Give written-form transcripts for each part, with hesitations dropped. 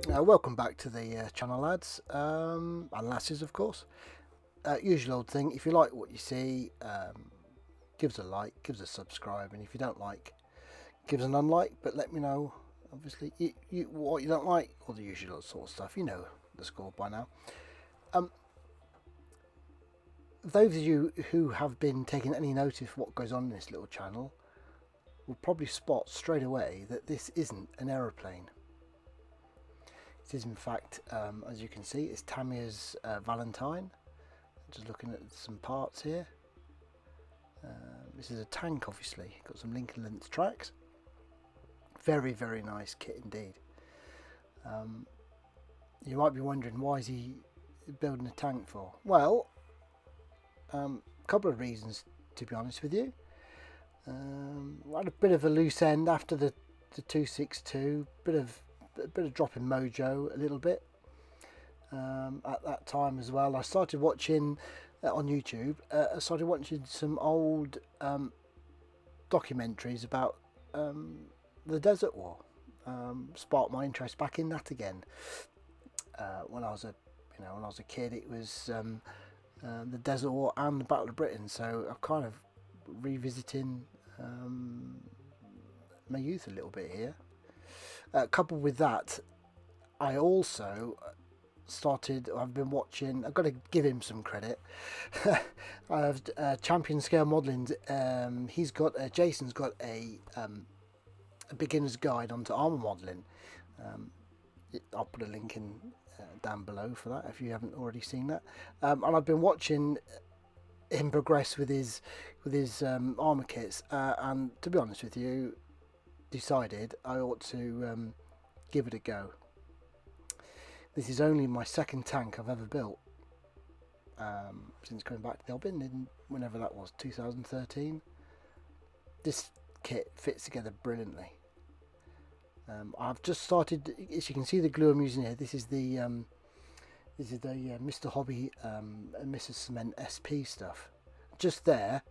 Welcome back to the channel, lads and lasses, of course. Usual old thing, if you like what you see, give us a like, give us a subscribe, and if you don't like, give us an unlike, but let me know, obviously, what you don't like, all the usual sort of stuff. You know the score by now. Those of you who have been taking any notice of what goes on in this little channel will probably spot straight away that this isn't an aeroplane. It is in fact, as you can see, it's Tamiya's Valentine. Just looking at some parts here. This is a tank, obviously. Got some Lincoln length tracks. Very, very nice kit indeed. You might be wondering, why is he building a tank for? Well, a couple of reasons, to be honest with you. We had a bit of a loose end after the 262, bit of drop in mojo a little bit at that time as well. I started watching on YouTube. I started watching some old documentaries about the Desert War. Sparked my interest back in that again. When I was a kid, it was the Desert War and the Battle of Britain. So I'm kind of revisiting my youth a little bit here. Coupled with that, I also I've been watching, I've got to give him some credit. I have Champion Scale Modelling. Jason's got a beginner's guide onto armour modelling. I'll put a link in down below for that if you haven't already seen that. And I've been watching him progress with his armour kits, and to be honest with you, decided I ought to give it a go. This is only my second tank I've ever built since coming back to the Albin in whenever that was, 2013. This kit fits together brilliantly. I've just started, as you can see, the glue I'm using here. This is the Mr. Hobby and Mrs. Cement SP stuff. Just there,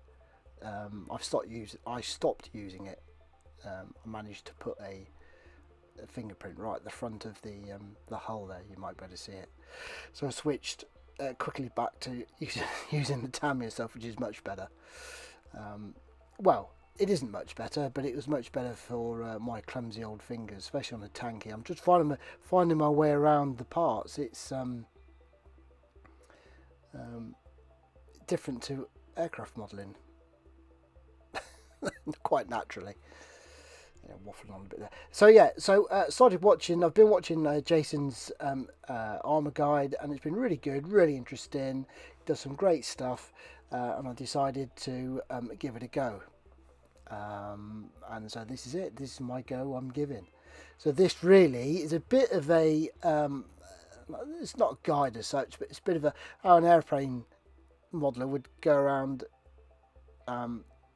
I stopped using it. I managed to put a fingerprint right at the front of the hull there. You might be able to see it. So I switched quickly back to using the Tamiya stuff, which is much better. Well, it isn't much better, but it was much better for my clumsy old fingers, especially on the tanky. I'm just finding my way around the parts. It's different to aircraft modelling, quite naturally. Waffling on a bit there. So yeah, started watching. I've been watching Jason's armour guide, and it's been really good, really interesting. He does some great stuff, and I decided to give it a go. And so this is it. This is my go I'm giving. So this really is a bit of a it's not a guide as such, but it's a bit of how an airplane modeller would go around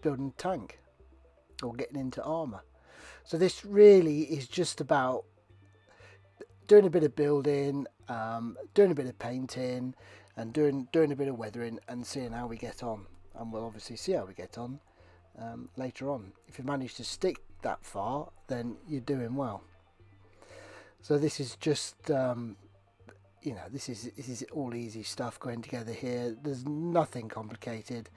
building a tank or getting into armour. So this really is just about doing a bit of building, doing a bit of painting, and doing a bit of weathering, and seeing how we get on. And we'll obviously see how we get on later on. If you manage to stick that far, then you're doing well. So this is just this is all easy stuff going together here. There's nothing complicated,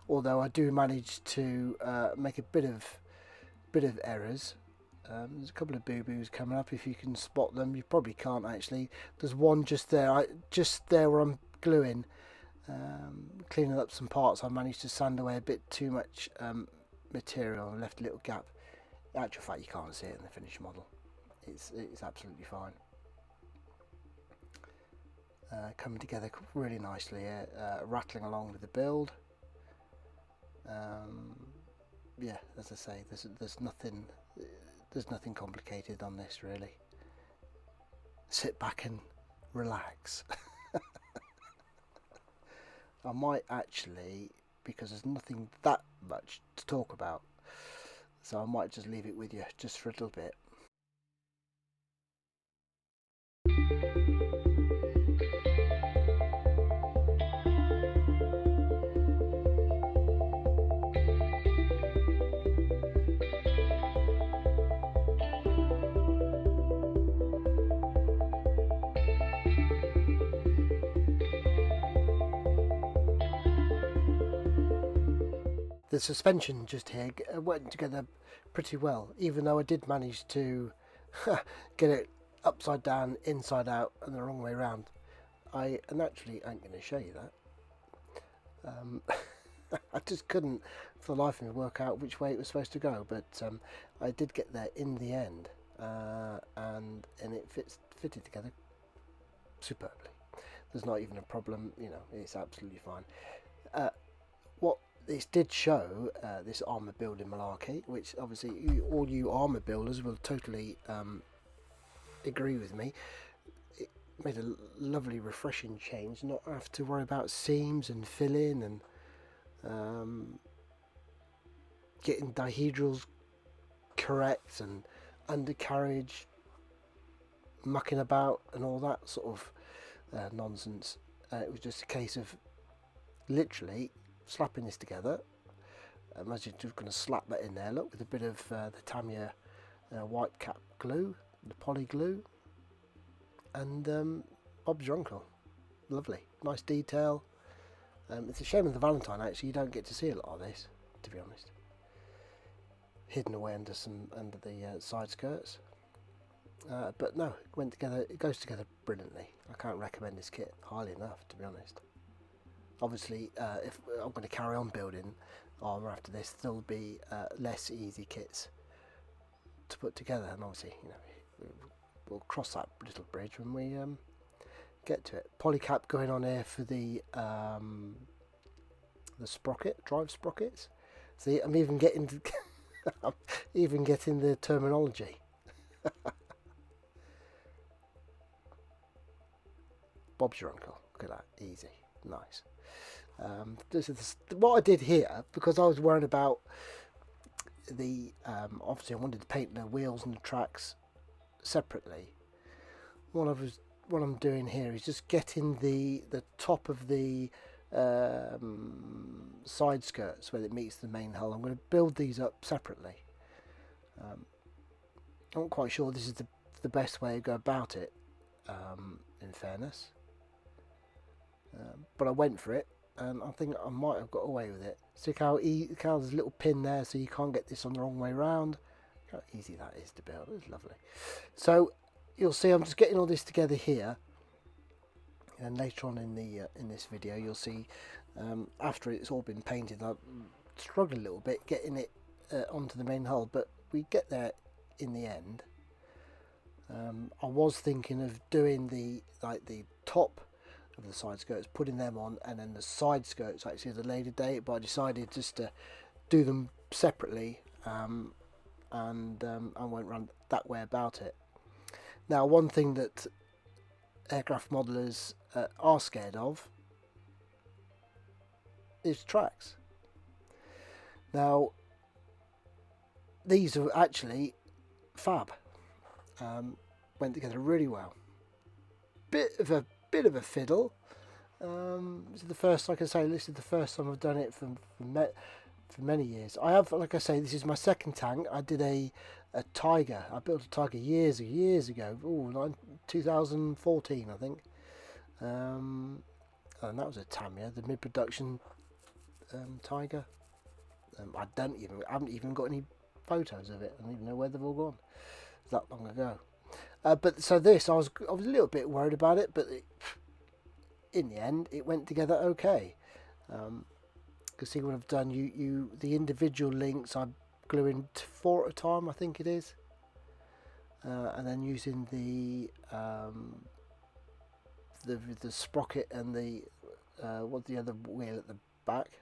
although I do manage to make a bit of errors. There's a couple of boo-boos coming up. If you can spot them, you probably can't actually. There's one just there, where I'm gluing, cleaning up some parts. I managed to sand away a bit too much material and left a little gap. In actual fact, you can't see it in the finished model. It's absolutely fine. Coming together really nicely here, rattling along with the build. Yeah, as I say, there's nothing complicated on this really. Sit back and relax. I might actually, because there's nothing that much to talk about, so I might just leave it with you just for a little bit. the suspension just here went together pretty well, even though I did manage to get it upside down, inside out, and the wrong way around. I actually ain't going to show you that. I just couldn't for the life of me work out which way it was supposed to go, but I did get there in the end, and it fitted together superbly. There's not even a problem, you know, it's absolutely fine. What this did show, this armour building malarkey, which obviously all you armour builders will totally agree with me. It made a lovely, refreshing change, not have to worry about seams and filling and getting dihedrals correct and undercarriage mucking about and all that sort of nonsense. It was just a case of literally slapping this together. Imagine you're going to slap that in there, look, with a bit of the Tamiya white cap glue, the poly glue, and Bob's your uncle. Lovely, nice detail. It's a shame of the Valentine, actually you don't get to see a lot of this, to be honest. Hidden away under the side skirts. But no, it goes together brilliantly. I can't recommend this kit highly enough, to be honest. Obviously, if I'm going to carry on building armour after this, there'll be less easy kits to put together, and obviously, you know, we'll cross that little bridge when we get to it. Polycap going on here for the sprocket, drive sprockets. See, I'm even getting I'm even getting the terminology. Bob's your uncle. Look at that, easy, nice. What I did here, because I was worried about the obviously I wanted to paint the wheels and the tracks separately. What I'm doing here is just getting the top of the side skirts where it meets the main hull. I'm going to build these up separately. I'm not quite sure this is the best way to go about it, in fairness, but I went for it, and I think I might have got away with it. See how there's a little pin there, so you can't get this on the wrong way round. How easy that is to build. It's lovely. So you'll see I'm just getting all this together here, and later on in this video you'll see after it's all been painted. I struggled a little bit getting it onto the main hull, but we get there in the end. I was thinking of doing the top of the side skirts, putting them on, and then the side skirts actually at a later date, but I decided just to do them separately, and I went round that way about it. Now, one thing that aircraft modelers are scared of is tracks. Now, these are actually fab. Went together really well. Bit of a fiddle. This is the first, like I say, this is the first time I've done it for many years. I have, like I say, this is my second tank. I did a Tiger. I built a Tiger years ago. 2014, I think. And that was a Tamiya, the mid-production Tiger. I haven't even got any photos of it. I don't even know where they've all gone. It's that long ago. But so this, I was a little bit worried about it, but in the end, it went together okay. You can see what I've done. The individual links I'm gluing 4 at a time, I think it is, and then using the sprocket and the what's the other wheel at the back?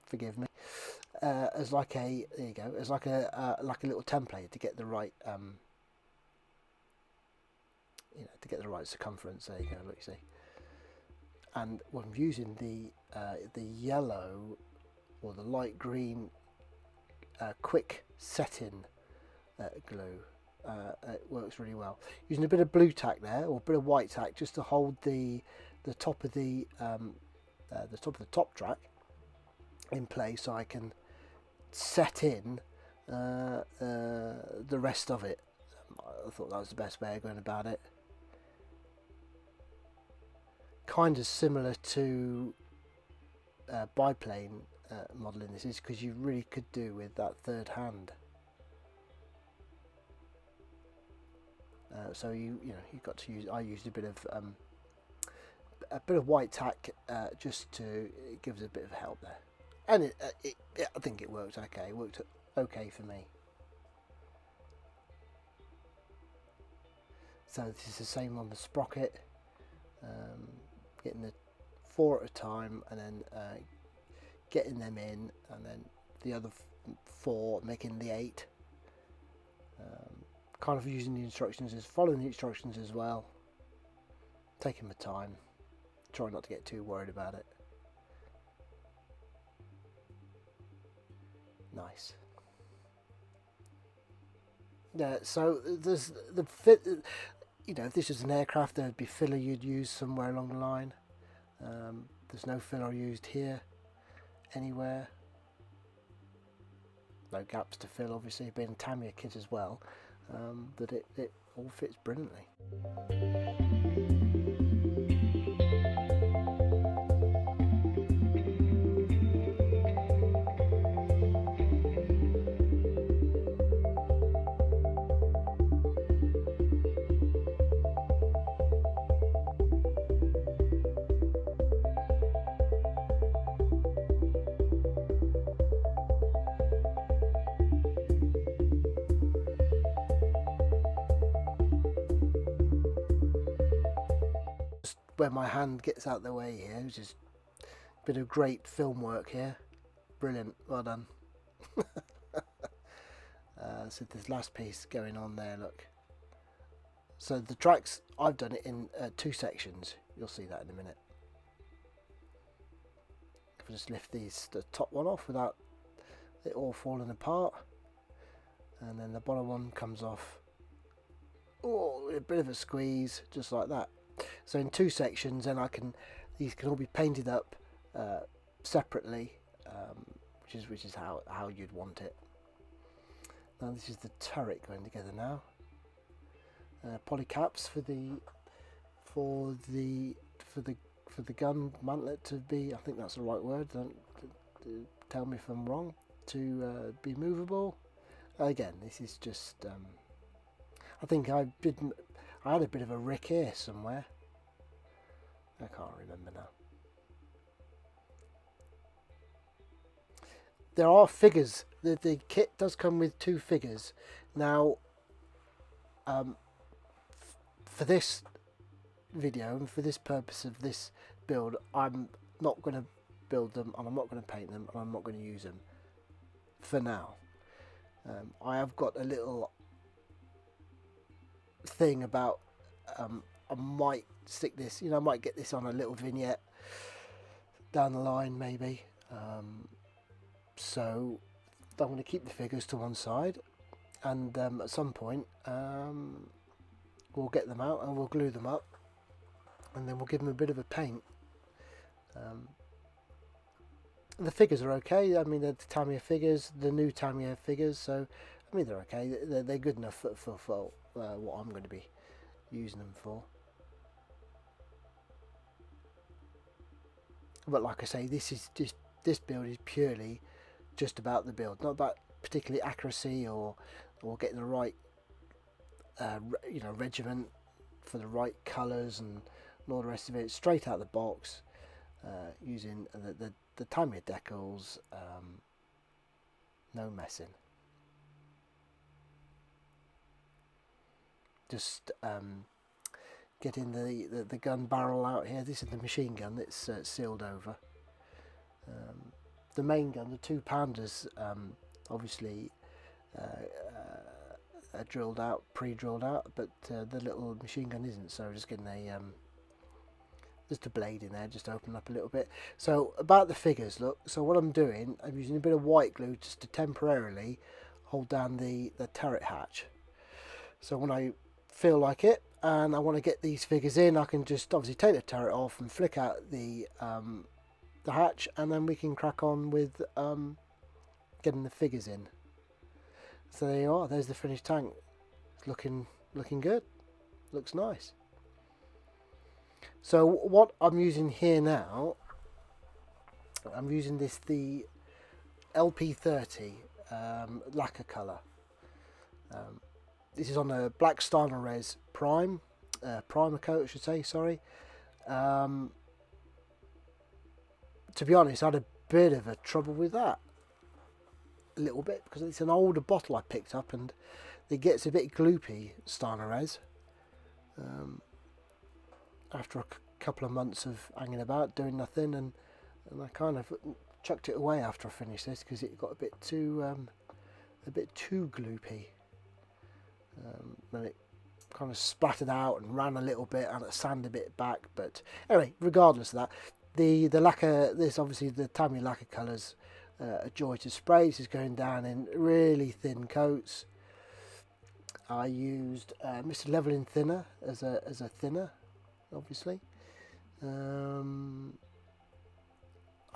Forgive me. As like a as like a little template to get the right to get the right circumference. There you go. Look, you see. And what I'm using the yellow or the light green quick setting glue. It works really well. Using a bit of blue tack there, or a bit of white tack, just to hold the top of the top track in place, so I can set in the rest of it. I thought that was the best way of going about it. Kind of similar to biplane modelling this is, because you really could do with that third hand. So you got to use. I used a bit of white tack just to, it gives a bit of help there, and I think it worked okay. It worked okay for me. So this is the same on the sprocket, getting the 4 at a time, and then getting them in, and then the other 4 making the 8. Kind of using the instructions, following the instructions as well, taking my time, trying not to get too worried about it. Nice. Yeah, so there's the fit. If this was an aircraft, there'd be filler you'd use somewhere along the line. There's no filler used here anywhere. No gaps to fill, obviously, being a Tamiya kit as well. That it all fits brilliantly. Where my hand gets out the way here, which is a bit of great film work here. Brilliant, well done. So this last piece going on there, look. So the tracks, I've done it in 2 sections. You'll see that in a minute. If I just lift the top one off without it all falling apart, and then the bottom one comes off. Oh, a bit of a squeeze, just like that. So in 2 sections, and these can all be painted up separately, which is how you'd want it. Now this is the turret going together now. Polycaps for the gun mantlet to be, I think that's the right word. Don't tell me if I'm wrong. To be movable. Again, this is just. I think I had a bit of a rick here somewhere. I can't remember now. There are figures. The kit does come with 2 figures. Now, for this video and for this purpose of this build, I'm not going to build them, and I'm not going to paint them, and I'm not going to use them for now. I have got a little thing about I might stick this, I might get this on a little vignette down the line maybe. So I'm going to keep the figures to one side, and at some point we'll get them out and we'll glue them up, and then we'll give them a bit of a paint. The figures are okay. I mean, they're the Tamiya figures, the new Tamiya figures, so I mean they're okay. They're good enough for what I'm going to be using them for. But like I say, this build is purely just about the build, not about particularly accuracy or getting the right regiment for the right colours and all the rest of it. Straight out of the box, using the Tamiya decals, no messing. Just getting the gun barrel out here. This is the machine gun that's sealed over. The main gun, the 2 pounders, obviously are drilled out, pre-drilled out, but the little machine gun isn't. So just getting just a blade in there, just open up a little bit. So about the figures, look. So what I'm doing, I'm using a bit of white glue just to temporarily hold down the turret hatch. So when I feel like it and I want to get these figures in, I can just obviously take the turret off and flick out the hatch, and then we can crack on with getting the figures in. So there you are, there's the finished tank. It's looking good, looks nice. So what I'm using here now, I'm using the LP30 lacquer colour. This is on a black Stynylrez primer coat, I should say, sorry. To be honest, I had a bit of a trouble with that. A little bit, because it's an older bottle I picked up and it gets a bit gloopy, Stynylrez. After a couple of months of hanging about, doing nothing, and I kind of chucked it away after I finished this because it got a bit too gloopy. And it kind of splattered out and ran a little bit and it sanded a bit back. But anyway, regardless of that, the lacquer, this obviously the Tamiya lacquer colours, a joy to spray. This is going down in really thin coats. I used Mr. Leveling Thinner as a thinner, obviously. I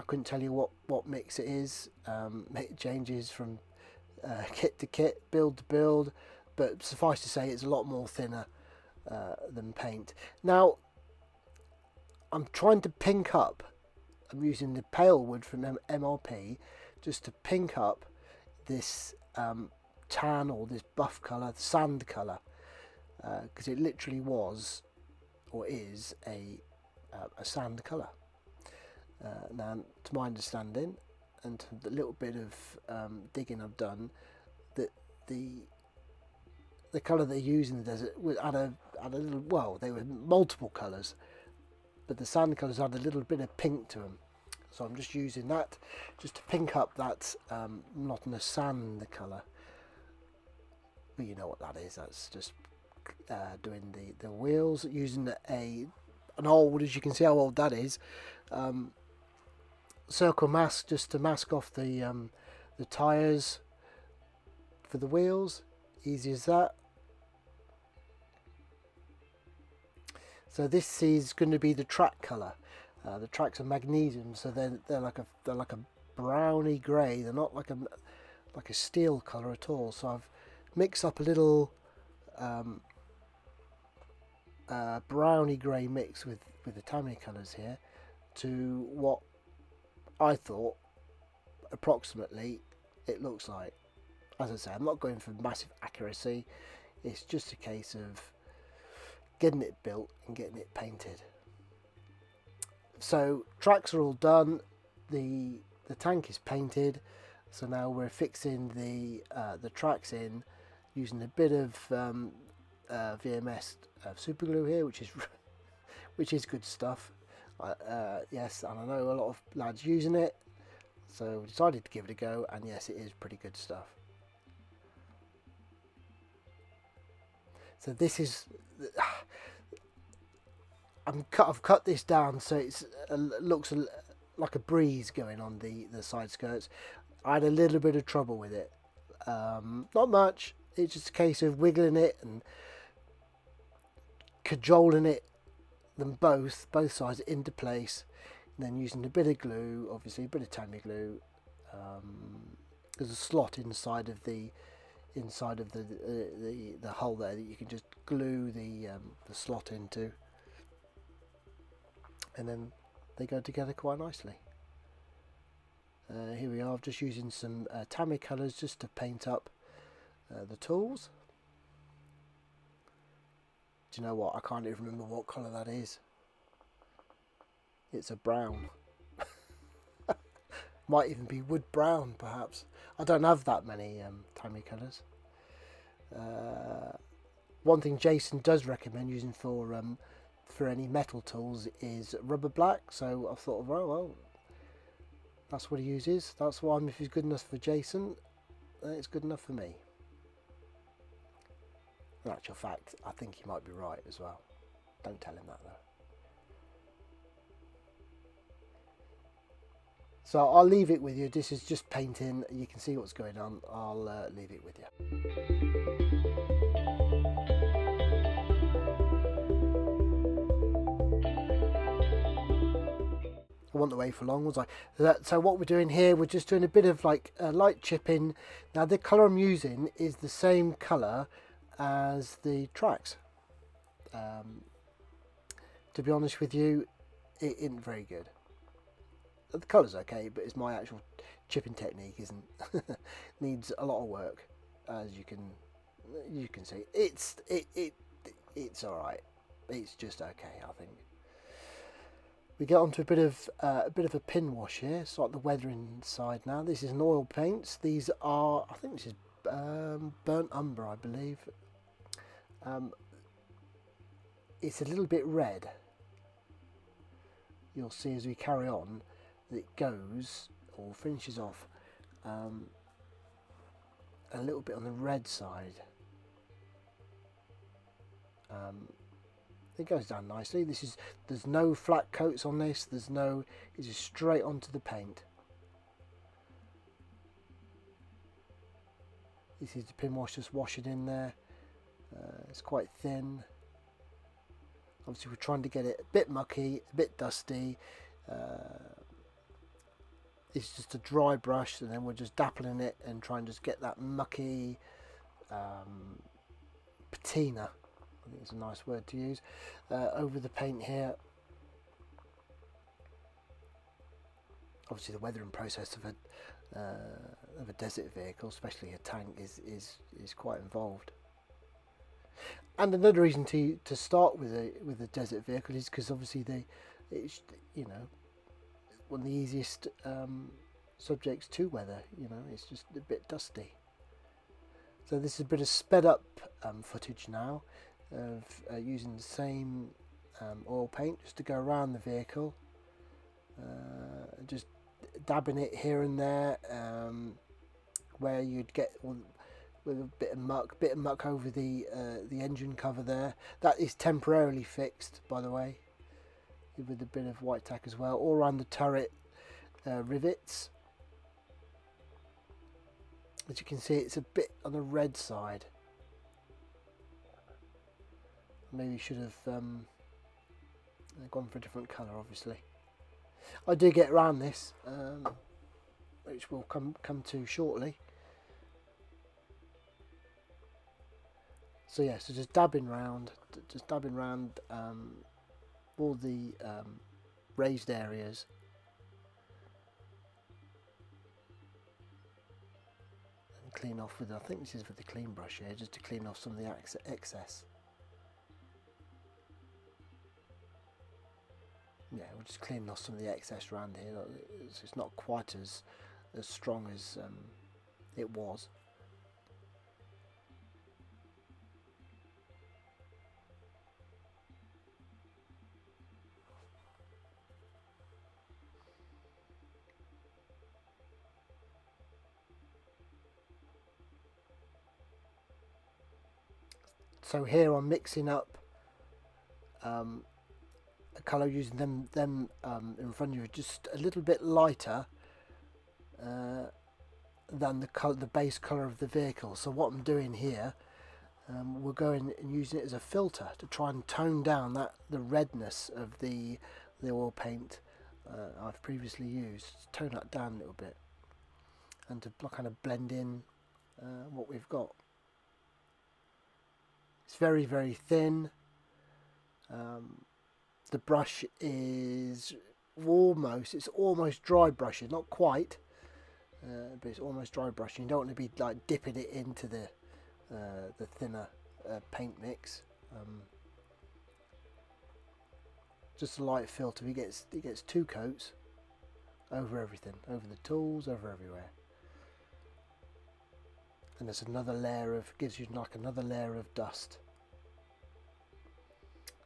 couldn't tell you what mix it is. It changes from kit to kit, build to build, but suffice to say it's a lot more thinner than paint. Now I'm trying to pink up. I'm using the pale wood from MRP just to pink up this tan or this buff colour, sand colour, because it literally was or is a sand colour. Now, to my understanding, and to the little bit of digging I've done, that the colour they use in the desert had a little, well, they were multiple colours, but the sand colours had a little bit of pink to them. So I'm just using that just to pink up that monotonous sand colour. But you know what that is. That's just doing the wheels using an old, as you can see how old that is, circle mask just to mask off the tyres for the wheels. Easy as that. So this is going to be the track colour. The tracks are magnesium, so they're like a browny grey. They're not like a steel colour at all. So I've mixed up a little browny grey mix with the Tamiya colours here to what I thought approximately it looks like. As I say, I'm not going for massive accuracy. It's just a case of getting it built and getting it painted. So tracks are all done. The tank is painted. So now we're fixing the tracks in using a bit of VMS super glue here, which is good stuff. Yes, and I know a lot of lads using it, so we decided to give it a go, and yes, it is pretty good stuff. So this is, I've cut this down so it looks like a breeze going on the side skirts. I had a little bit of trouble with it, not much. It's just a case of wiggling it and cajoling it, them both sides into place, and then using a bit of glue, obviously a bit of Tamiya glue. There's a slot inside of the hole there that you can just glue the slot into, and then they go together quite nicely. Here we are, just using some Tamiya colours just to paint up the tools. Do you know what? I can't even remember what colour that is. It's a brown. Might even be wood brown, perhaps. I don't have that many Tamiya colours. One thing Jason does recommend using for any metal tools is rubber black. So I thought, well, that's what he uses. That's why if it's good enough for Jason, it's good enough for me. In actual fact, I think he might be right as well. Don't tell him that though. So I'll leave it with you. This is just painting. You can see what's going on. I'll leave it with you. I wasn't away for long, was I? So what we're doing here, we're just doing a bit of like light chipping. Now the colour I'm using is the same colour as the tracks. To be honest with you, it isn't very good. The colour's okay, but it's my actual chipping technique isn't needs a lot of work, as you can see. It's all right. It's just okay, I think. We get onto a bit of a pin wash here. It's like the weathering side now. This is an oil paint. These are, I think this is burnt umber, I believe. It's a little bit red. You'll see as we carry on that it goes or finishes off a little bit on the red side. It goes down nicely. There's no flat coats on this. It's just straight onto the paint. This is the pin wash, just wash it in there. It's quite thin. Obviously we're trying to get it a bit mucky, a bit dusty. It's just a dry brush, and then we're just dappling it and trying to just get that mucky patina, I think it's a nice word to use, over the paint here. Obviously the weathering process of a desert vehicle, especially a tank, is quite involved. And another reason to start with a desert vehicle is because obviously it's one of the easiest subjects to weather. It's just a bit dusty. So this is a bit of sped up footage now of using the same oil paint just to go around the vehicle, just dabbing it here and there where you'd get with a bit of muck over the engine cover there. That is temporarily fixed, by the way, with a bit of white tack as well, all around the turret rivets. As you can see, it's a bit on the red side. Maybe should have gone for a different colour, obviously. I do get around this, which we'll come to shortly. So yeah, so just dabbing round all the raised areas. And clean off with, I think this is with the clean brush here, just to clean off some of the excess. Yeah, we're just cleaning off some of the excess around here. It's not quite as strong as it was. So here I'm mixing up a colour using them in front of you, just a little bit lighter than the base colour of the vehicle. So what I'm doing here, we're going and using it as a filter to try and tone down the redness of the oil paint I've previously used. Tone that down a little bit and to kind of blend in what we've got. It's very, very thin. The brush is almost dry brushing, not quite, but it's almost dry brushing. You don't want to be like dipping it into the thinner paint mix. Just a light filter. It gets 2 coats over everything, over the tools, over everywhere. And there's another layer gives you like another layer of dust.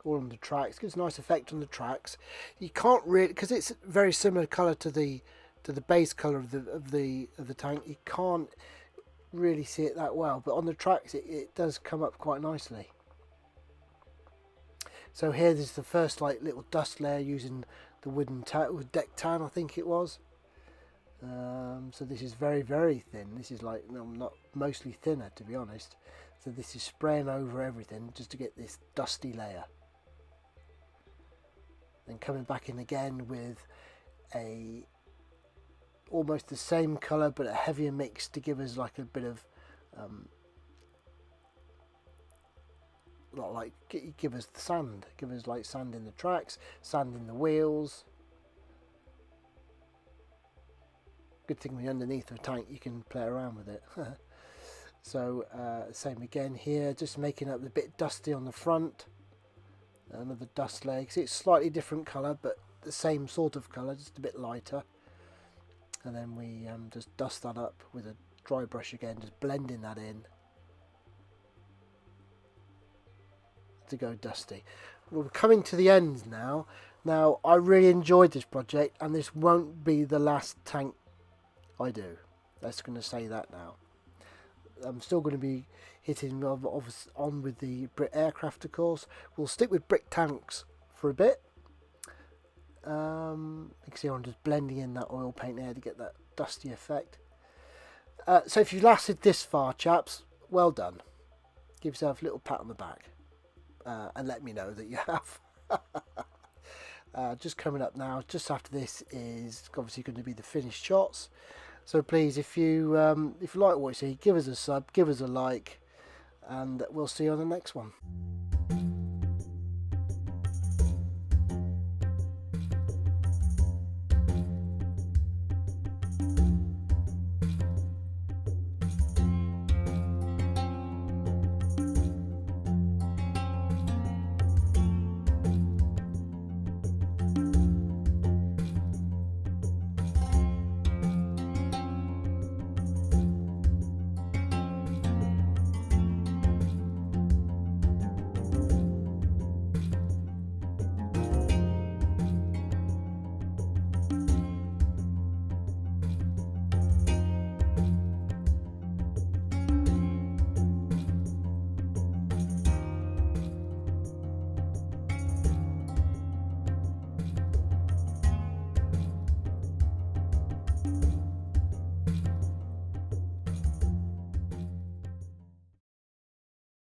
All on the tracks, gives a nice effect on the tracks. You can't really, because it's very similar colour to the base colour of the tank. You can't really see it that well, but on the tracks it does come up quite nicely. So here there's the first like little dust layer using the wooden deck tan, I think it was. So this is very, very thin. This is like not mostly thinner, to be honest. So this is spraying over everything just to get this dusty layer. Then coming back in again with almost the same colour but a heavier mix to give us like a bit of give us the sand, give us like sand in the tracks, sand in the wheels. Good thing when you're underneath the tank you can play around with it. So same again here, just making up the bit dusty on the front. Another dust legs. It's slightly different colour, but the same sort of colour, just a bit lighter. And then we just dust that up with a dry brush again, just blending that in to go dusty. We're coming to the end now. Now, I really enjoyed this project, and this won't be the last tank I do. That's going to say that now. I'm still going to be hitting on with the Brit aircraft, of course. We'll stick with brick tanks for a bit. You can see I'm just blending in that oil paint there to get that dusty effect. So if you've lasted this far, chaps, well done. Give yourself a little pat on the back. And let me know that you have. Just coming up now, just after this is obviously going to be the finished shots. So please, if you like what you see, give us a sub, give us a like, and we'll see you on the next one.